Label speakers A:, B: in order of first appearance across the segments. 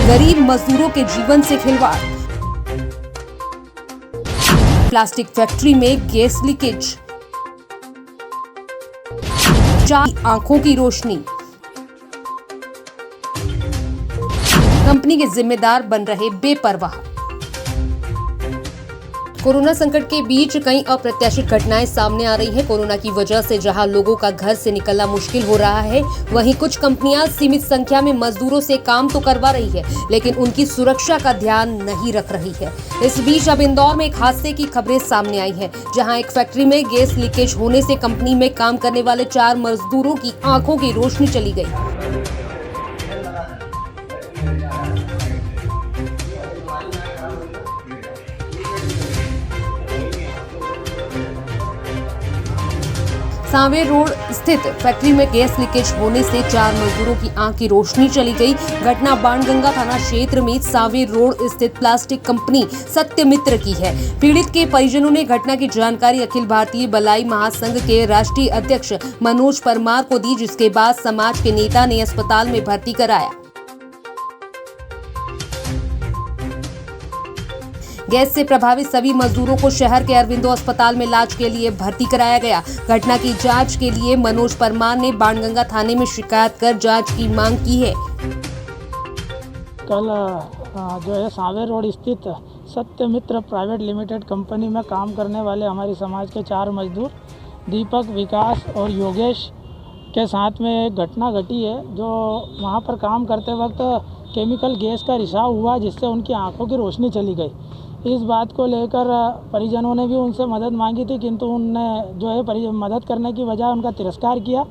A: गरीब मजदूरों के जीवन से खिलवाड़। प्लास्टिक फैक्ट्री में गैस लीकेज। आंखों की रोशनी। कंपनी के जिम्मेदार बन रहे बेपरवाह। कोरोना संकट के बीच कई अप्रत्याशित घटनाएं सामने आ रही हैं। कोरोना की वजह से जहां लोगों का घर से निकलना मुश्किल हो रहा है, वहीं कुछ कंपनियां सीमित संख्या में मजदूरों से काम तो करवा रही है, लेकिन उनकी सुरक्षा का ध्यान नहीं रख रही है। इस बीच अब इंदौर में एक हादसे की खबरें सामने आई हैं, जहां एक फैक्ट्री में गैस लीकेज होने से कंपनी में काम करने वाले 4 मजदूरों की आंखों की रोशनी चली गई। सांवेर रोड स्थित फैक्ट्री में गैस लीकेज होने से 4 मजदूरों की आंख की रोशनी चली गई। घटना बाणगंगा थाना क्षेत्र में सांवेर रोड स्थित प्लास्टिक कंपनी सत्यमित्र की है। पीड़ित के परिजनों ने घटना की जानकारी अखिल भारतीय बलाई महासंघ के राष्ट्रीय अध्यक्ष मनोज परमार को दी, जिसके बाद समाज के नेता ने अस्पताल में भर्ती कराया। गैस से प्रभावित सभी मजदूरों को शहर के अरविंदो अस्पताल में इलाज के लिए भर्ती कराया गया। घटना की जांच के लिए मनोज परमार ने बाणगंगा थाने में शिकायत कर जांच की मांग की है।
B: कल जो है सांवेर रोड स्थित सत्यमित्र प्राइवेट लिमिटेड कंपनी में काम करने वाले हमारी समाज के 4 मजदूर दीपक, विकास और योगेश के साथ में एक घटना घटी है, जो वहाँ पर काम करते वक्त केमिकल गैस का रिसाव हुआ, जिससे उनकी आंखों की रोशनी चली गई। इस बात को लेकर परिजनों ने भी उनसे मदद मांगी थी, किंतु उनने जो है मदद करने की बजाय उनका तिरस्कार किया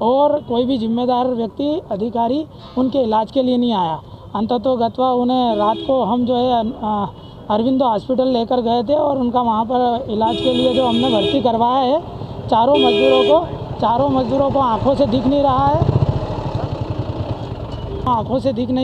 B: और कोई भी जिम्मेदार व्यक्ति, अधिकारी उनके इलाज के लिए नहीं आया। अंततोगत्वा उन्हें रात को हम जो है अरविंदो हॉस्पिटल लेकर गए थे और उनका वहाँ पर इलाज के लिए जो हमने भर्ती करवाया है। चारों मजदूरों को आँखों से दिख नहीं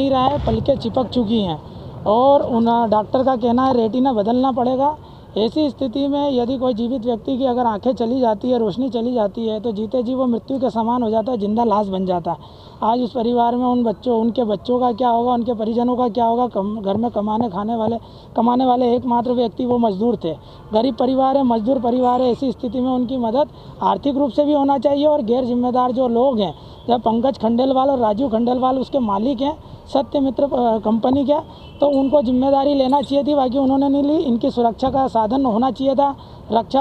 B: रहा है, पलकें चिपक चुकी हैं और उन डॉक्टर का कहना है रेटिना बदलना पड़ेगा। ऐसी स्थिति में यदि कोई जीवित व्यक्ति की अगर आंखें चली जाती है, रोशनी चली जाती है, तो जीते जी वो मृत्यु के समान हो जाता है, जिंदा लाश बन जाता है। आज उस परिवार में उनके बच्चों का क्या होगा, उनके परिजनों का क्या होगा। घर में कमाने वाले एकमात्र व्यक्ति वो मजदूर थे। गरीब परिवार है, मजदूर परिवार है। ऐसी स्थिति में उनकी मदद आर्थिक रूप से भी होना चाहिए और गैर जिम्मेदार जो लोग हैं, जब पंकज खंडेलवाल और राजू खंडेलवाल उसके मालिक हैं सत्यमित्र कंपनी के, तो उनको जिम्मेदारी लेना चाहिए थी, बाकी उन्होंने नहीं ली। इनकी सुरक्षा का साधन होना चाहिए था,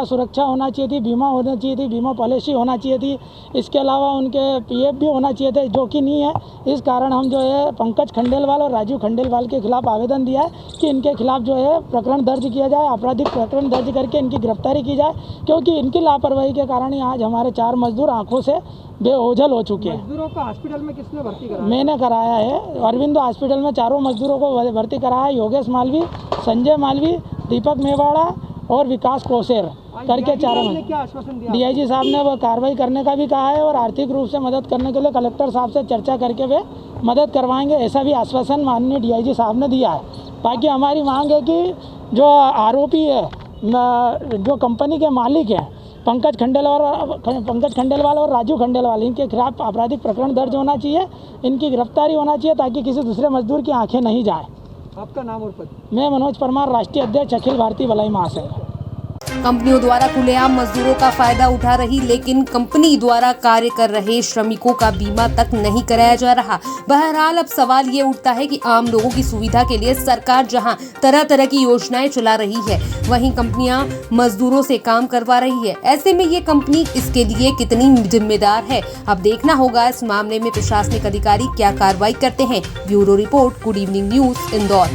B: सुरक्षा होना चाहिए थी, बीमा होना चाहिए थी, बीमा पॉलिसी होना चाहिए थी। इसके अलावा उनके पीएफ भी होना चाहिए थे, जो कि नहीं है। इस कारण हम जो है पंकज खंडेलवाल और राजू खंडेलवाल के खिलाफ आवेदन दिया है कि इनके खिलाफ जो है प्रकरण दर्ज किया जाए, आपराधिक प्रकरण दर्ज करके इनकी गिरफ्तारी की जाए, क्योंकि इनकी लापरवाही के कारण ही आज हमारे 4 मजदूर आंखों से बेओझल हो चुके हैं।
C: मजदूरों को हॉस्पिटल में किसने भर्ती कराया?
B: मैंने कराया है, अरविंदो हॉस्पिटल में 4 मजदूरों को भर्ती कराया है। योगेश मालवी, संजय मालवी, दीपक मेवाड़ा और विकास कोसेर करके 4
C: ने क्या आश्वासन दिया?
B: डीआईजी साहब ने वो कार्रवाई करने का भी कहा है और आर्थिक रूप से मदद करने के लिए कलेक्टर साहब से चर्चा करके वे मदद करवाएंगे, ऐसा भी आश्वासन माननीय डीआईजी साहब ने दिया है। बाकी हमारी मांग है कि जो आरोपी है, जो कंपनी के मालिक हैं पंकज खंडेलवाल और राजू खंडेलवाल, इनके खिलाफ आपराधिक प्रकरण दर्ज होना चाहिए, इनकी गिरफ्तारी होना चाहिए, ताकि किसी दूसरे मजदूर की आंखें नहीं जाएं।
C: आपका नाम और पद?
B: मैं मनोज परमार, राष्ट्रीय अध्यक्ष अखिल भारतीय बलाई महासंघ।
A: कंपनियों द्वारा खुलेआम मजदूरों का फायदा उठा रही, लेकिन कंपनी द्वारा कार्य कर रहे श्रमिकों का बीमा तक नहीं कराया जा रहा। बहरहाल अब सवाल ये उठता है कि आम लोगों की सुविधा के लिए सरकार जहां तरह तरह की योजनाएं चला रही है, वहीं कंपनियां मजदूरों से काम करवा रही है। ऐसे में ये कंपनी इसके लिए कितनी जिम्मेदार है, अब देखना होगा। इस मामले में प्रशासनिक अधिकारी क्या कार्रवाई करते हैं। Bureau report, good evening news, Indore.